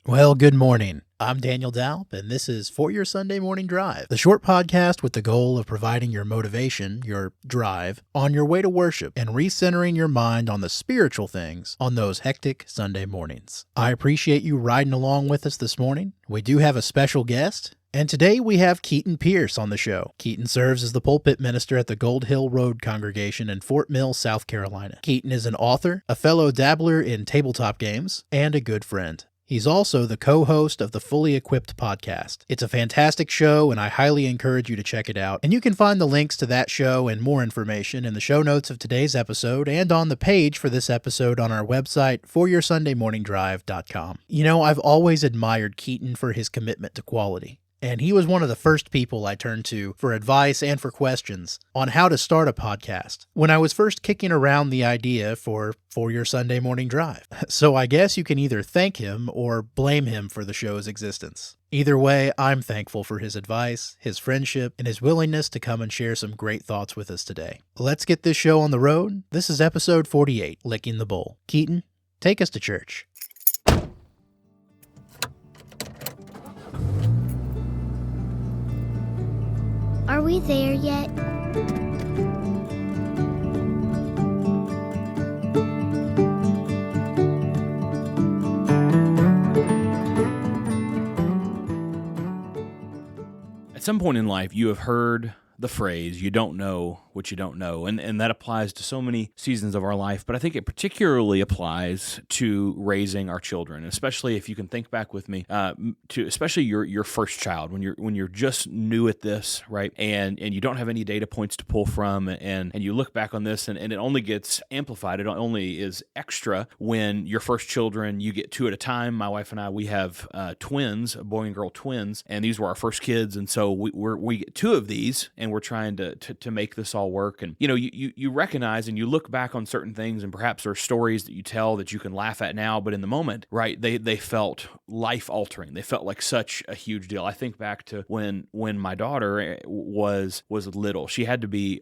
Well, good morning. I'm Daniel Daup, and this is For Your Sunday Morning Drive, the short podcast with the goal of providing your motivation, your drive, on your way to worship and recentering your mind on the spiritual things on those hectic Sunday mornings. I appreciate you riding along with us this morning. We do have a special guest, and today we have Keaton Pearce on the show. Keaton serves as the pulpit minister at the Gold Hill Road congregation in Fort Mill, South Carolina. Keaton is an author, a fellow dabbler in tabletop games, and a good friend. He's also the co-host of the Fully Equipped podcast. It's a fantastic show, and I highly encourage you to check it out. And you can find the links to that show and more information in the show notes of today's episode and on the page for this episode on our website, foryoursundaymorningdrive.com. You know, I've always admired Keaton for his commitment to quality. And he was one of the first people I turned to for advice and for questions on how to start a podcast when I was first kicking around the idea for Your Sunday Morning Drive. So I guess you can either thank him or blame him for the show's existence. Either way, I'm thankful for his advice, his friendship, and his willingness to come and share some great thoughts with us today. Let's get this show on the road. This is episode 48, Licking the Bowl. Keaton, take us to church. Are we there yet? At some point in life, you have heard the phrase, you don't know what you don't know, and that applies to so many seasons of our life, but I think it particularly applies to raising our children, especially if you can think back with me to especially your first child, when you're just new at this, right, and you don't have any data points to pull from, and you look back on this, and it only gets amplified, it only is extra when your first children, you get two at a time. My wife and I, we have twins, a boy and girl twins, and these were our first kids, and so we get two of these, and we're trying to make this all work. And you recognize and you look back on certain things, and perhaps there are stories that you tell that you can laugh at now, but in the moment, right, they felt life altering. They felt like such a huge deal. I think back to when my daughter was little. She had to be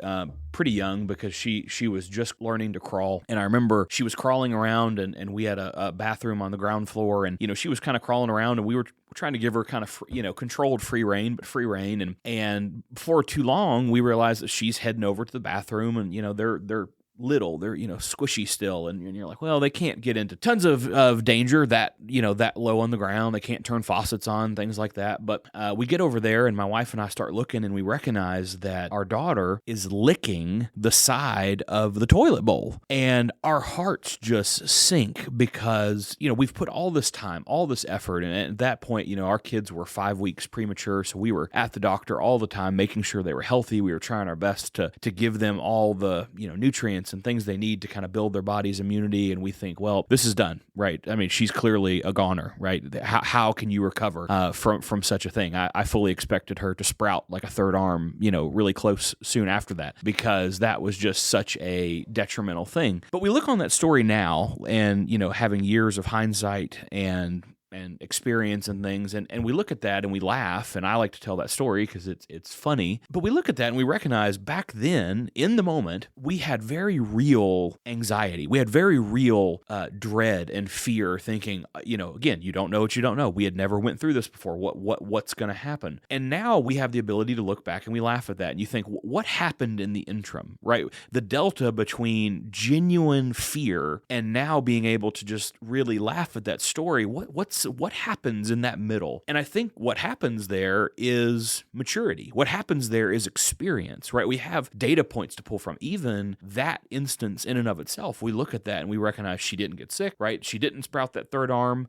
pretty young because she was just learning to crawl, and I remember she was crawling around, and we had a bathroom on the ground floor, and she was kind of crawling around, and we were trying to give her kind of controlled free rein, and before too long we realized that she's heading over to the bathroom, and they're little, they're squishy still, and you're like, well, they can't get into tons of danger that low on the ground. They can't turn faucets on, things like that. But we get over there, and my wife and I start looking, and we recognize that our daughter is licking the side of the toilet bowl, and our hearts just sink because we've put all this time, all this effort, and at that point, our kids were 5 weeks premature, so we were at the doctor all the time, making sure they were healthy. We were trying our best to give them all the nutrients and things they need to kind of build their body's immunity, and we think, well, this is done, right? I mean, she's clearly a goner, right? How can you recover from such a thing? I fully expected her to sprout like a third arm, really close soon after that, because that was just such a detrimental thing. But we look on that story now, and having years of hindsight and experience and things, and we look at that and we laugh, and I like to tell that story because it's funny, but we look at that and we recognize back then, in the moment, we had very real anxiety. We had very real dread and fear, thinking, again, you don't know what you don't know. We had never went through this before. What's going to happen? And now we have the ability to look back and we laugh at that, and you think, what happened in the interim, right? The delta between genuine fear and now being able to just really laugh at that story, what happens in that middle? And I think what happens there is maturity. What happens there is experience, right? We have data points to pull from. Even that instance in and of itself, we look at that and we recognize she didn't get sick, right? She didn't sprout that third arm.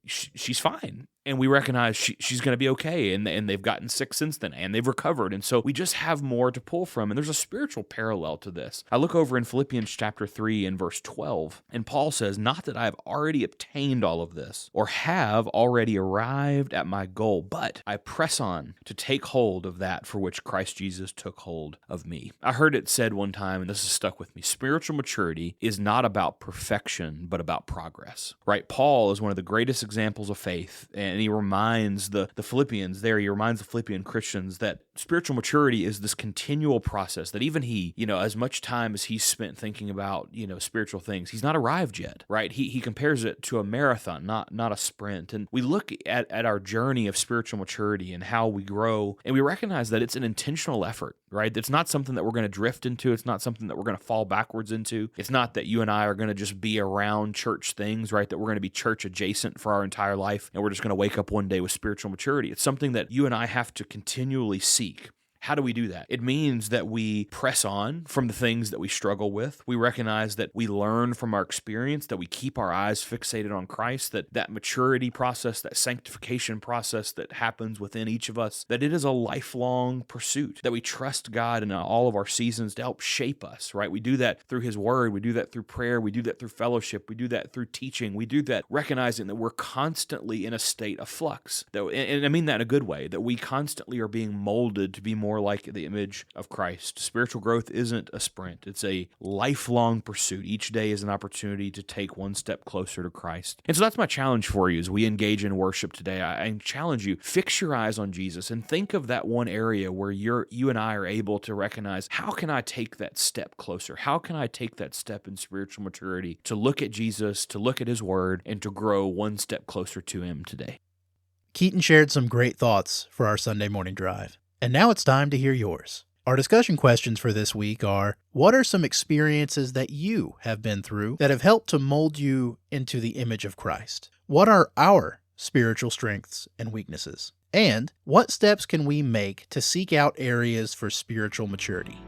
She's fine. And we recognize she's going to be okay, and they've gotten sick since then, and they've recovered. And so we just have more to pull from, and there's a spiritual parallel to this. I look over in Philippians chapter 3 and verse 12, and Paul says, not that I have already obtained all of this, or have already arrived at my goal, but I press on to take hold of that for which Christ Jesus took hold of me. I heard it said one time, and this has stuck with me, spiritual maturity is not about perfection, but about progress, right? Paul is one of the greatest examples of faith, and and he reminds the Philippians there, he reminds the Philippian Christians that spiritual maturity is this continual process that even he, as much time as he's spent thinking about, spiritual things, he's not arrived yet, right? He compares it to a marathon, not a sprint. And we look at our journey of spiritual maturity and how we grow, and we recognize that it's an intentional effort, right? It's not something that we're going to drift into. It's not something that we're going to fall backwards into. It's not that you and I are going to just be around church things, right? That we're going to be church adjacent for our entire life, and we're just going to wake up one day with spiritual maturity. It's something that you and I have to continually seek. How do we do that? It means that we press on from the things that we struggle with. We recognize that we learn from our experience, that we keep our eyes fixated on Christ, that maturity process, that sanctification process that happens within each of us, that it is a lifelong pursuit, that we trust God in all of our seasons to help shape us, right? We do that through His Word. We do that through prayer. We do that through fellowship. We do that through teaching. We do that recognizing that we're constantly in a state of flux. And I mean that in a good way, that we constantly are being molded to be more like the image of Christ. Spiritual growth isn't a sprint. It's a lifelong pursuit. Each day is an opportunity to take one step closer to Christ. And so that's my challenge for you as we engage in worship today. I challenge you, fix your eyes on Jesus and think of that one area where you and I are able to recognize, how can I take that step closer? How can I take that step in spiritual maturity to look at Jesus, to look at His Word, and to grow one step closer to Him today? Keaton shared some great thoughts for our Sunday morning drive. And now it's time to hear yours. Our discussion questions for this week are, what are some experiences that you have been through that have helped to mold you into the image of Christ? What are our spiritual strengths and weaknesses? And what steps can we make to seek out areas for spiritual maturity?